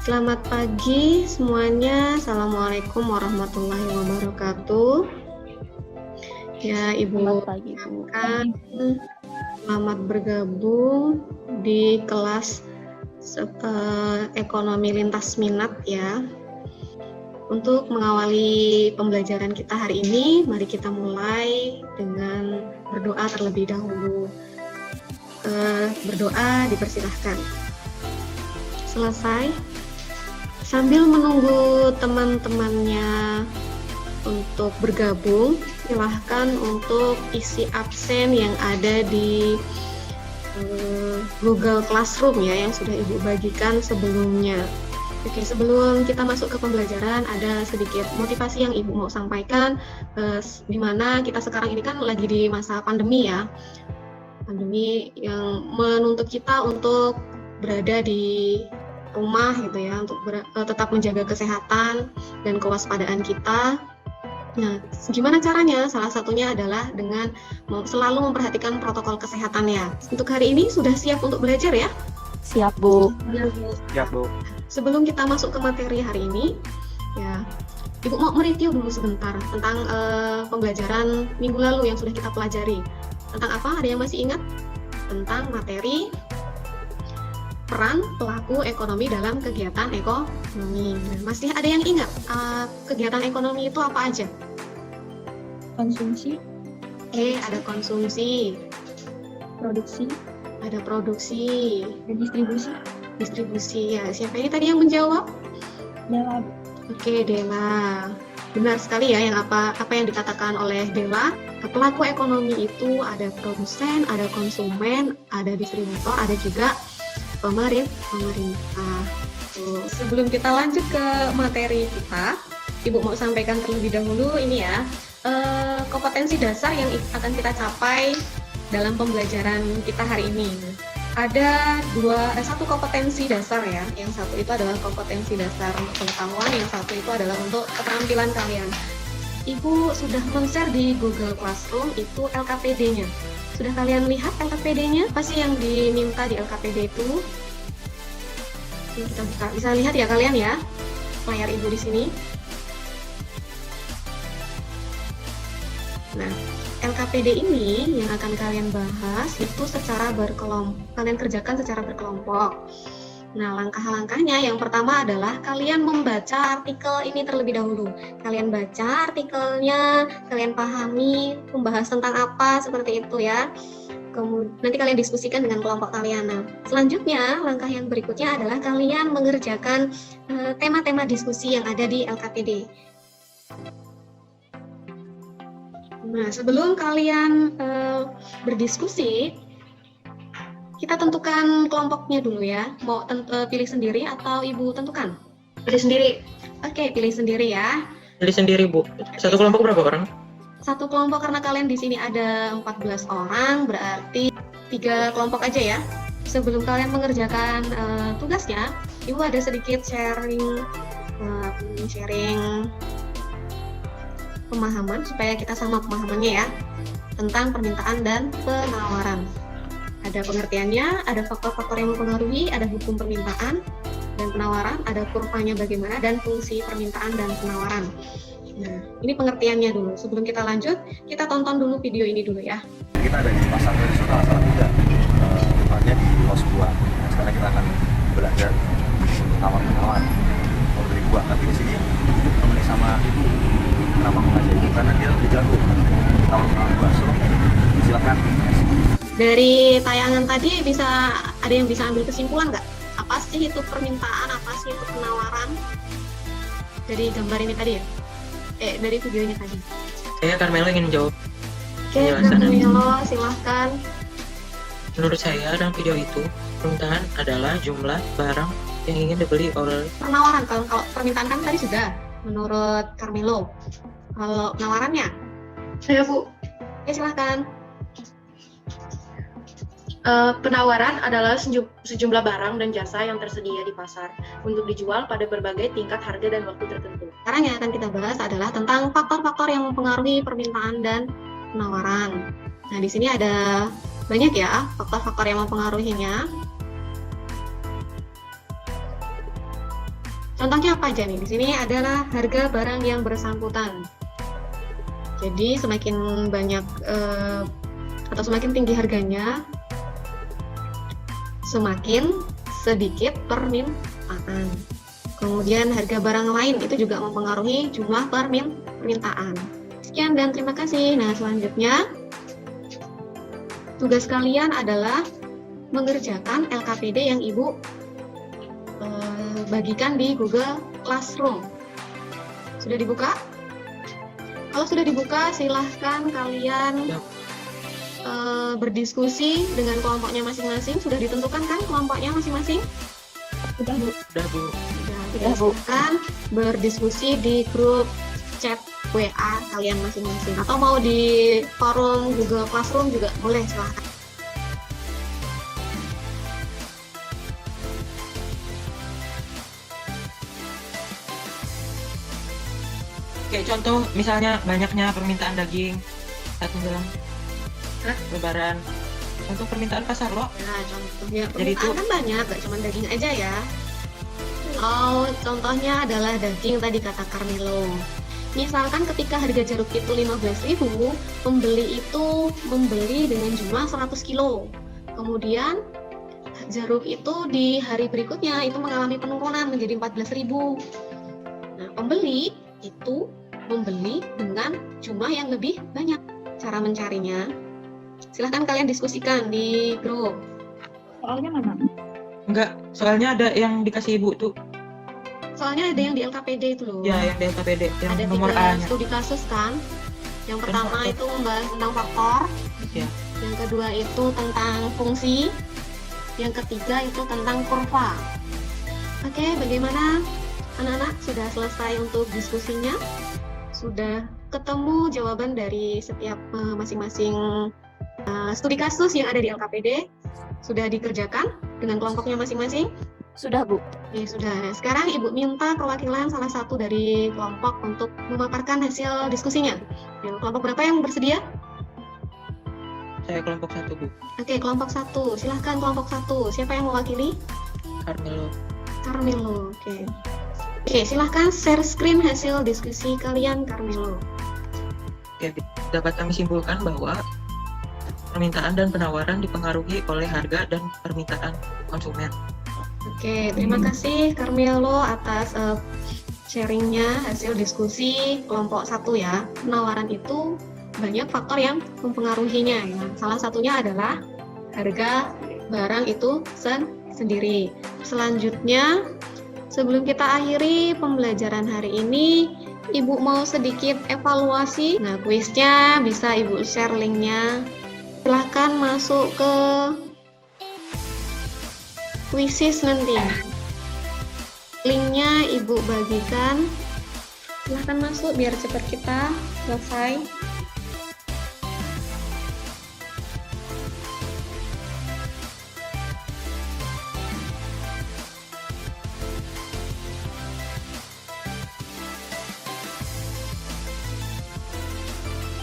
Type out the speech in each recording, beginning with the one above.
Selamat pagi semuanya. Assalamualaikum warahmatullahi wabarakatuh. Ya, Ibu, Selamat pagi, Bu. selamat bergabung di kelas ekonomi lintas minat ya. Untuk mengawali pembelajaran kita hari ini, mari kita mulai dengan berdoa terlebih dahulu. Berdoa dipersilahkan. Selesai. Sambil menunggu teman-temannya untuk bergabung, silahkan untuk isi absen yang ada di Google Classroom ya, yang sudah Ibu bagikan sebelumnya. Oke, sebelum kita masuk ke pembelajaran, ada sedikit motivasi yang Ibu mau sampaikan, di mana kita sekarang ini kan lagi di masa pandemi ya, pandemi yang menuntut kita untuk berada di rumah gitu ya, untuk tetap menjaga kesehatan dan kewaspadaan kita. Nah, gimana caranya? Salah satunya adalah dengan selalu memperhatikan protokol kesehatan ya. Untuk hari ini sudah siap untuk belajar ya? Siap, Bu. Siap, Bu. Sebelum kita masuk ke materi hari ini, ya, Ibu mau mereview dulu sebentar tentang pembelajaran minggu lalu yang sudah kita pelajari. Tentang apa? Ada yang masih ingat? Tentang materi peran pelaku ekonomi dalam kegiatan ekonomi. Masih ada yang ingat kegiatan ekonomi itu apa aja? Konsumsi, Ada konsumsi, produksi, ada produksi, dan distribusi. distribusi. Ya, siapa ini tadi yang menjawab? Dalam Oke, Dela. Benar sekali ya yang apa yang dikatakan oleh Dela. Pelaku ekonomi itu ada produsen, ada konsumen, ada distributor, ada juga pemerintah. Sebelum kita lanjut ke materi kita, Ibu mau sampaikan terlebih dahulu ini ya, kompetensi dasar yang akan kita capai dalam pembelajaran kita hari ini. Ada satu kompetensi dasar ya, yang satu itu adalah kompetensi dasar untuk pengetahuan, yang satu itu adalah untuk keterampilan kalian. Ibu sudah men-share di Google Classroom itu LKPD-nya. Sudah kalian lihat LKPD-nya? Apa sih yang diminta di LKPD itu? Kita bisa lihat ya kalian ya, layar Ibu di sini. Nah, LKPD ini yang akan kalian bahas itu secara berkelompok. Kalian kerjakan secara berkelompok. Nah, langkah-langkahnya yang pertama adalah kalian membaca artikel ini terlebih dahulu. Kalian baca artikelnya, kalian pahami membahas tentang apa, seperti itu ya. Kemudian nanti kalian diskusikan dengan kelompok kalian. Nah, selanjutnya langkah yang berikutnya adalah kalian mengerjakan tema-tema diskusi yang ada di LKPD. Nah, sebelum kalian berdiskusi, kita tentukan kelompoknya dulu ya. Mau pilih sendiri atau Ibu tentukan? Pilih sendiri. Oke, pilih sendiri ya. Pilih sendiri, Bu. Satu kelompok berapa orang? Satu kelompok karena kalian di sini ada 14 orang, berarti 3 kelompok aja ya. Sebelum kalian mengerjakan tugasnya, Ibu ada sedikit sharing pemahaman supaya kita sama pemahamannya ya, tentang permintaan dan penawaran. Ada pengertiannya, ada faktor-faktor yang mempengaruhi, ada hukum permintaan dan penawaran, ada kurvanya bagaimana, dan fungsi permintaan dan penawaran. Nah, ini pengertiannya dulu. Sebelum kita lanjut, kita tonton dulu video ini dulu ya. Kita ada di pasar tradisional salah tiga, tempatnya di pos buah. Nah, sekarang kita akan belajar tawar-menawar mau beli buah. Tapi di sini temenin sama ibu. Kenapa mengajak ibu? Karena dia lebih jago tawar-menawar buah. So, silakan. Dari tayangan tadi ada yang bisa ambil kesimpulan nggak? Apa sih itu permintaan, apa sih itu penawaran? Dari gambar ini tadi ya? Dari video ini tadi. Saya Carmelo ingin menjawab. Oke, Oke, penjelasan. Carmelo, silahkan. Menurut saya dalam video itu, permintaan adalah jumlah barang yang ingin dibeli oleh Penawaran, kalau permintaan kan tadi sudah, menurut Carmelo. Kalau penawarannya? Saya Bu, Oke, silahkan. penawaran adalah sejumlah barang dan jasa yang tersedia di pasar untuk dijual pada berbagai tingkat harga dan waktu tertentu. Sekarang yang akan kita bahas adalah tentang faktor-faktor yang mempengaruhi permintaan dan penawaran. Nah, di sini ada banyak ya faktor-faktor yang mempengaruhinya. Contohnya apa aja nih? Di sini adalah harga barang yang bersangkutan. Jadi semakin banyak atau semakin tinggi harganya, semakin sedikit permintaan. Kemudian harga barang lain itu juga mempengaruhi jumlah permintaan. Sekian dan terima kasih. Nah, selanjutnya tugas kalian adalah mengerjakan LKPD yang Ibu bagikan di Google Classroom. Sudah dibuka? Kalau sudah dibuka, silahkan kalian berdiskusi dengan kelompoknya masing-masing. Sudah ditentukan kan kelompoknya masing-masing? Udah Bu. Udah Bu. Sudah, silahkan berdiskusi di grup chat WA kalian masing-masing. Atau mau di forum Google Classroom juga boleh, silahkan. Kayak contoh misalnya banyaknya permintaan daging saat menjelang Lebaran. Contoh permintaan pasar loh. Nah, contohnya Jadi permintaan itu- kan banyak, gak cuma daging aja ya. Oh, contohnya adalah daging tadi kata Carmelo. Misalkan ketika harga jeruk itu 15.000, pembeli itu membeli dengan jumlah 100 kilo. Kemudian jeruk itu di hari berikutnya itu mengalami penurunan menjadi 14.000. Nah, pembeli itu membeli dengan jumlah yang lebih banyak. Cara mencarinya, silahkan kalian diskusikan di grup. Soalnya mana? Enggak, soalnya ada yang dikasih Ibu tuh. Soalnya ada yang di LKPD itu loh. Ya, yang di LKPD, yang Ada nomor 3 A-nya. studi kasus kan. Yang pertama faktor. itu membahas tentang faktor. Ya. Yang kedua itu tentang fungsi. Yang ketiga itu tentang kurva. Oke, bagaimana anak-anak? Sudah selesai untuk diskusinya? Sudah ketemu jawaban dari setiap masing-masing studi kasus yang ada di LKPD? Sudah dikerjakan dengan kelompoknya masing-masing? Sudah Bu. Ya sudah. Nah, sekarang Ibu minta perwakilan salah satu dari kelompok untuk memaparkan hasil diskusinya. Yang kelompok berapa yang bersedia? Saya kelompok 1 Bu. Oke, kelompok 1. Silahkan kelompok 1. Siapa yang mewakili? Carmelo. Carmelo. Oke. Oke, silahkan share screen hasil diskusi kalian, Carmelo. Oke, dapat kami simpulkan bahwa permintaan dan penawaran dipengaruhi oleh harga dan permintaan konsumen. Oke, terima kasih Carmelo atas sharingnya hasil diskusi kelompok 1 ya. Penawaran itu banyak faktor yang mempengaruhinya ya. Salah satunya adalah harga barang itu sendiri. Selanjutnya, sebelum kita akhiri pembelajaran hari ini, Ibu mau sedikit evaluasi. Nah, kuisnya bisa Ibu share linknya. Silahkan masuk ke kuisis nanti. Linknya Ibu bagikan. Silahkan masuk biar cepat kita selesai.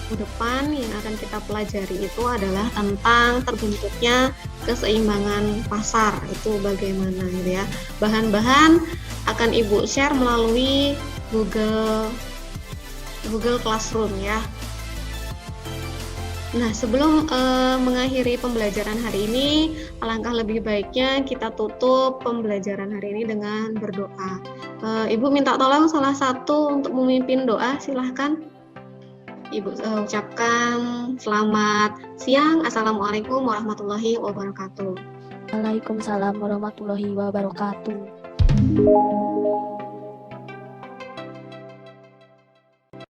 Minggu depan yang akan kita pelajari itu adalah tentang terbentuknya keseimbangan pasar, itu bagaimana gitu ya. Bahan-bahan akan Ibu share melalui Google Classroom ya. Nah, sebelum mengakhiri pembelajaran hari ini, alangkah lebih baiknya kita tutup pembelajaran hari ini dengan berdoa. Ibu minta tolong salah satu untuk memimpin doa, silahkan. Ibu ucapkan selamat siang. Assalamualaikum warahmatullahi wabarakatuh. Waalaikumsalam warahmatullahi wabarakatuh.